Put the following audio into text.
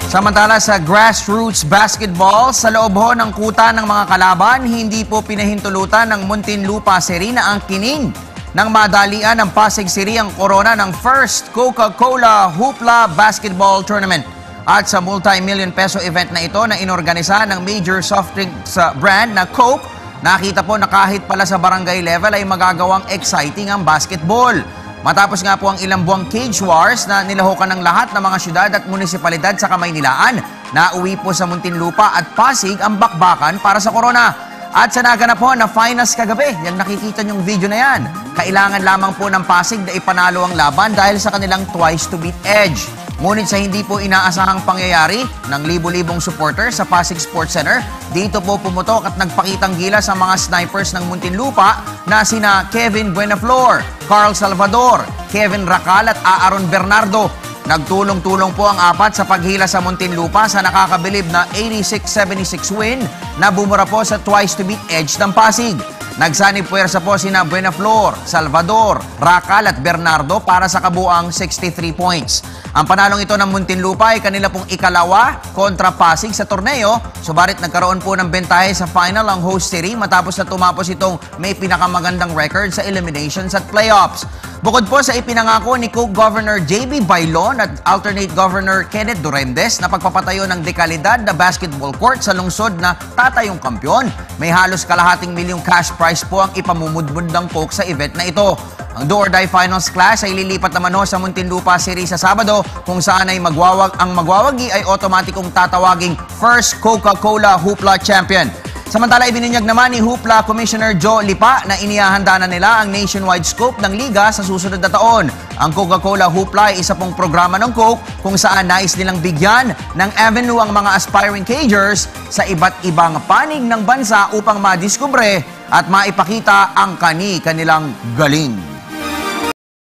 Samantala sa grassroots basketball, sa loob ho ng kuta ng mga kalaban, hindi po pinahintulutan ng Muntinlupa City na ang kining ng madalian ng Pasig City ang korona ng first Coca-Cola Hoopla Basketball Tournament. At sa multi-million peso event na ito na inorganisa ng major soft drinks brand na Coke, nakita po na kahit pala sa barangay level ay magagawang exciting ang basketball. Matapos nga po ang ilang buwang cage wars na nilahukan ng lahat ng mga syudad at munisipalidad sa Kamaynilaan, nauwi po sa Muntinlupa at Pasig ang bakbakan para sa corona. At sa naganap po na finals kagabi, yung nakikita nyong video na yan, kailangan lamang po ng Pasig na ipanalo ang laban dahil sa kanilang twice to beat edge. Ngunit sa hindi po inaasahang pangyayari ng libo-libong supporters sa Pasig Sports Center, dito po pumutok at nagpakitang gilas sa mga snipers ng Muntinlupa na sina Kevin Buenaflor, Carl Salvador, Kevin Racal at Aaron Bernardo. Nagtulong-tulong po ang apat sa paghila sa Muntinlupa sa nakakabilib na 86-76 win na bumura po sa twice to beat edge ng Pasig. Nagsanib puwersa po sina Buenaflor, Salvador, Racal at Bernardo para sa kabuang 63 points. Ang panalong ito ng Muntinlupa ay kanila pong ikalawa kontra Pasig sa torneo, subalit nagkaroon po ng bentahe sa final ang host city matapos na tumapos itong may pinakamagandang record sa eliminations at playoffs. Bukod po sa ipinangako ni Coke Governor J.B. Bailon at alternate Governor Kenneth Duremdes na pagpapatayo ng dekalidad na basketball court sa lungsod na tatayong kampyon, may halos kalahating milyong cash prize po ang ipamumudmud ng Coke sa event na ito. Ang do-or-die finals class ay lilipat naman ho sa Muntinlupa City sa Sabado kung saan ay magwawagi ay otomatikong tatawaging first Coca-Cola Hoopla Champion. Samantala, ibinunyag naman ni Hoopla Commissioner Joe Lipa na inihahanda na nila ang nationwide scope ng liga sa susunod na taon. Ang Coca-Cola Hoopla ay isa pong programa ng Coke kung saan nais nilang bigyan ng avenue ang mga aspiring cagers sa iba't ibang panig ng bansa upang madiskubre at maipakita ang kanilang galing.